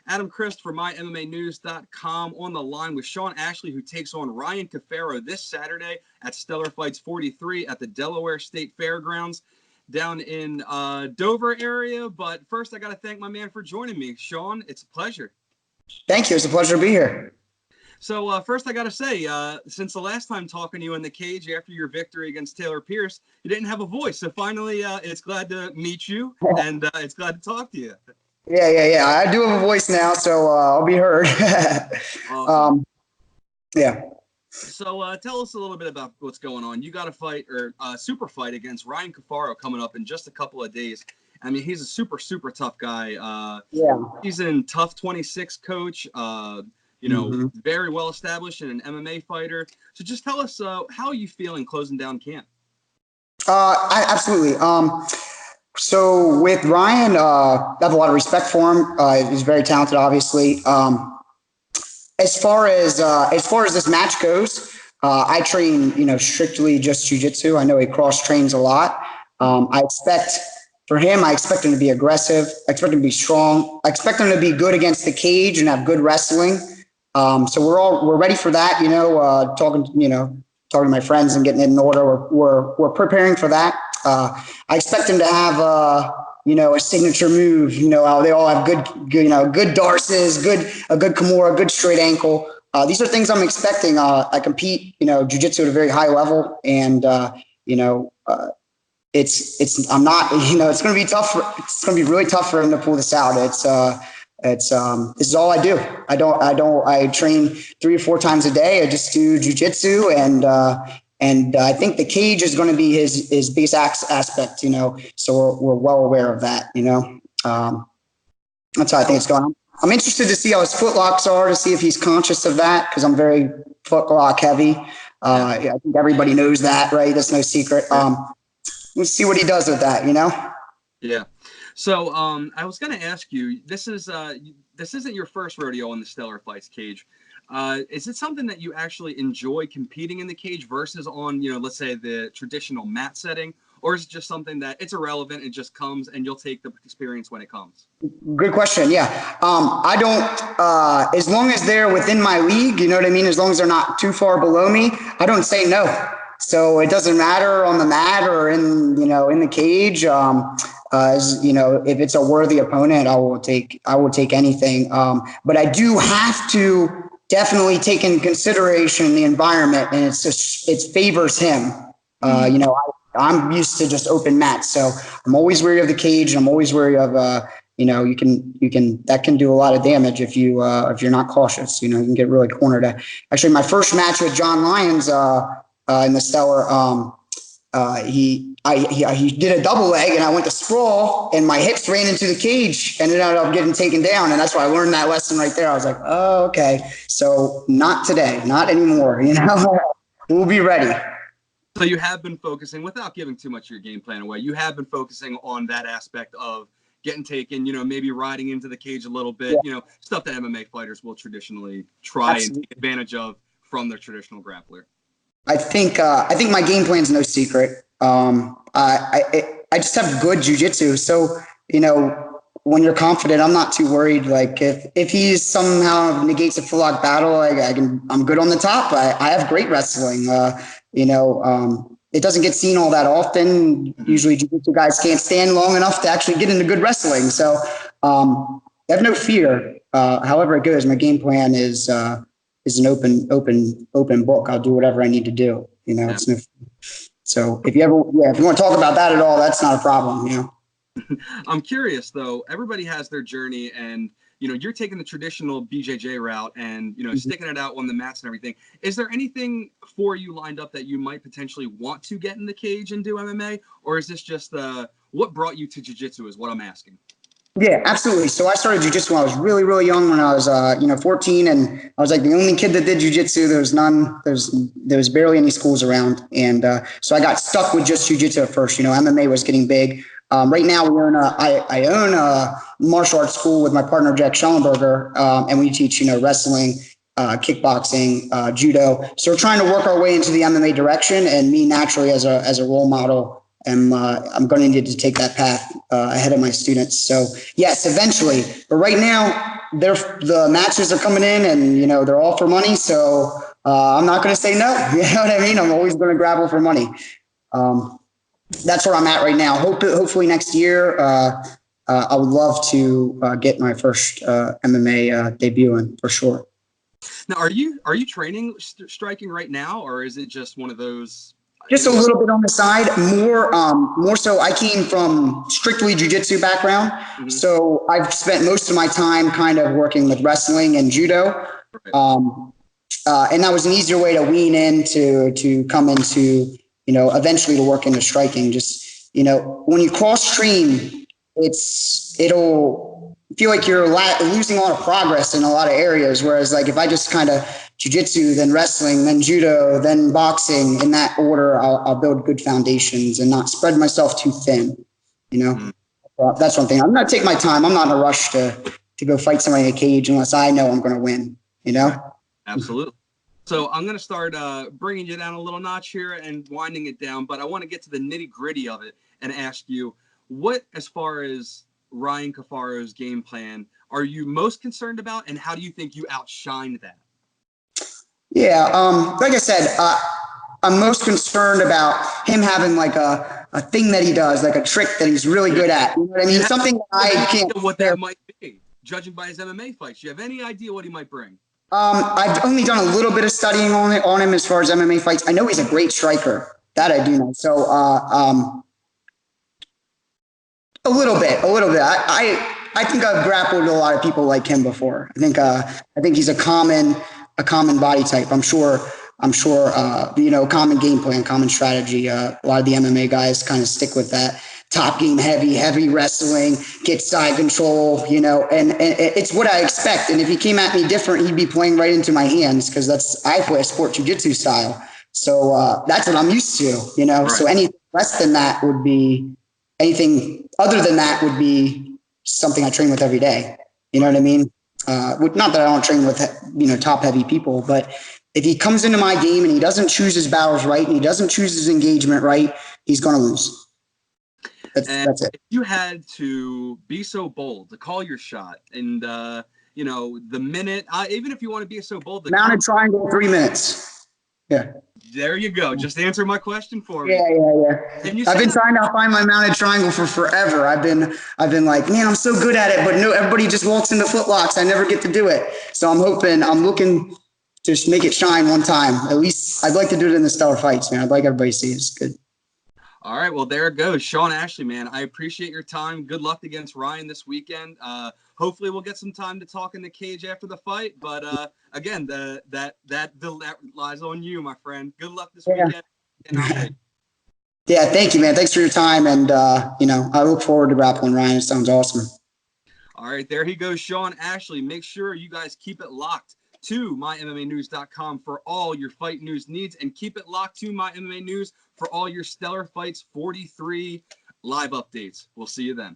Adam Christ for MyMMAnews.com on the line with Sean Ashley, who takes on Ryan Cafaro this Saturday at Stellar Fights 43 at the Delaware State Fairgrounds down in Dover area. But first, I got to thank my man for joining me. Sean, it's a pleasure. Thank you. It's a pleasure to be here. So first, I got to say, since the last time talking to you in the cage after your victory against Taylor Pierce, you didn't have a voice. So finally, it's glad to meet you, and it's glad to talk to you. Yeah. I do have a voice now, so I'll be heard. Awesome. Yeah. So tell us a little bit about what's going on. You got a fight or a super fight against Ryan Cafaro coming up in just a couple of days. I mean, he's a super tough guy. Yeah. He's in Tough 26 coach. Very well established and an MMA fighter. So just tell us, how are you feeling closing down camp? Absolutely. So with Ryan, I have a lot of respect for him. He's very talented, obviously. As far as this match goes, I train, strictly just jiu-jitsu. I know he cross trains a lot. I expect him to be aggressive. I expect him to be strong. I expect him to be good against the cage and have good wrestling. So we're ready for that, talking to my friends and getting it in order. We're preparing for that. I expect him to have, a signature move, how they all have good darces, a good Kimura, good straight ankle. These are things I'm expecting. I compete, jiu-jitsu at a very high level, and, it's going to be tough. It's going to be really tough for him to pull this out. This is all I do. I train 3 or 4 times a day. I just do jiu-jitsu, and I think the cage is going to be his base aspect, so we're well aware of that, that's how I think it's going on. I'm interested to see how his footlocks are, to see if he's conscious of that, because I'm very footlock heavy. I think everybody knows that, right? That's no secret. We'll see what he does with that, Yeah. So I was going to ask you, this isn't your first rodeo in the Stellar Fights cage. Is it something that you actually enjoy competing in the cage versus on, let's say the traditional mat setting, or is it just something that it's irrelevant, it just comes and you'll take the experience when it comes? Good question. Yeah. I don't, as long as they're within my league, you know what I mean? As long as they're not too far below me, I don't say no. So it doesn't matter on the mat or in the cage. If it's a worthy opponent, I will take anything. But I do have to definitely take in consideration the environment, and it favors him. I'm used to just open mats, so I'm always wary of the cage, and I'm always wary of, that can do a lot of damage if you're not cautious. You can get really cornered. Actually, my first match with John Lyons, in the Stellar, he did a double leg, and I went to sprawl, and my hips ran into the cage and ended up getting taken down. And that's why I learned that lesson right there. I was like, oh, okay. So not today, not anymore. We'll be ready. So you have been focusing, without giving too much of your game plan away, you have been focusing on that aspect of getting taken, maybe riding into the cage a little bit, stuff that MMA fighters will traditionally try and take advantage of from their traditional grappler. I think my game plan is no secret. I just have good jiu-jitsu. So, when you're confident, I'm not too worried. Like if he somehow negates a full-lock battle, I'm good on the top. I have great wrestling. It doesn't get seen all that often. Usually jiu-jitsu guys can't stand long enough to actually get into good wrestling. So, I have no fear. However it goes, my game plan is an open book. I'll do whatever I need to do. It's no. So if you want to talk about that at all, that's not a problem. I'm curious though. Everybody has their journey, and you're taking the traditional BJJ route, and sticking it out on the mats and everything. Is there anything for you lined up that you might potentially want to get in the cage and do MMA, or is this just what brought you to jiu-jitsu? Is what I'm asking. Yeah, absolutely. So I started jiu-jitsu when I was really, really young, when I was, 14, and I was like the only kid that did jiu-jitsu. There was barely any schools around. And so I got stuck with just jiu-jitsu at first. MMA was getting big. Right now I own a martial arts school with my partner, Jack Schellenberger, and we teach, wrestling, kickboxing, judo. So we're trying to work our way into the MMA direction, and me naturally as a role model, I'm going to need to take that path ahead of my students. So yes, eventually. But right now, the matches are coming in, and they're all for money. So I'm not going to say no. You know what I mean? I'm always going to grapple for money. That's where I'm at right now. Hopefully next year, I would love to get my first MMA debut in for sure. Now, are you training striking right now, or is it just one of those? Just a little bit on the side, more so. I came from strictly jiu-jitsu background, so I've spent most of my time kind of working with wrestling and judo, and that was an easier way to wean in to come into eventually to work into striking. Just when you cross stream, it'll feel like you're losing a lot of progress in a lot of areas. Whereas like if I just kind of jiu-jitsu, then wrestling, then judo, then boxing, in that order, I'll build good foundations and not spread myself too thin. That's one thing. I'm going to take my time. I'm not in a rush to go fight somebody in a cage unless I know I'm going to win. Absolutely. So I'm going to start bringing you down a little notch here and winding it down, but I want to get to the nitty gritty of it and ask you what, as far as Ryan Cafaro's game plan, are you most concerned about, and how do you think you outshined that? Yeah, like I said, I'm most concerned about him having like a thing that he does, like a trick that he's really good at. You know what I mean? Something that I can't. What that might be, judging by his MMA fights. Do you have any idea what he might bring? I've only done a little bit of studying on him as far as MMA fights. I know he's a great striker. That I do know. So, a little bit. I think I've grappled with a lot of people like him before. I think he's a common body type. I'm sure, common game plan, common strategy. A lot of the MMA guys kind of stick with that top game, heavy wrestling, get side control, and it's what I expect. And if he came at me different, he'd be playing right into my hands, because I play a sport jiu-jitsu style. So that's what I'm used to, Right. So anything less than that would be, anything other than that would be something I train with every day. You know what I mean? Not that I don't train with, top heavy people, but if he comes into my game and he doesn't choose his battles right, and he doesn't choose his engagement right, he's going to lose. That's it. If you had to be so bold to call your shot, and the minute, even if you want to be so bold, mounted triangle, 3 minutes. Yeah. There you go. Just answer my question for me. Yeah. I've been trying to find my mounted triangle for forever. I've been like, man, I'm so good at it, but no, everybody just walks into footlocks. I never get to do it. So I'm looking to just make it shine one time. At least I'd like to do it in the stellar fights, man. I'd like everybody to see it. It's good. All right, well, there it goes. Sean Ashley, man, I appreciate your time. Good luck against Ryan this weekend. Hopefully we'll get some time to talk in the cage after the fight. But again, that lies on you, my friend. Good luck this weekend. Yeah, thank you, man. Thanks for your time. And, I look forward to grappling Ryan. It sounds awesome. All right, there he goes, Sean Ashley. Make sure you guys keep it locked to mymmanews.com for all your fight news needs, and keep it locked to My MMA News for all your Stellar Fights 43 live updates. We'll see you then.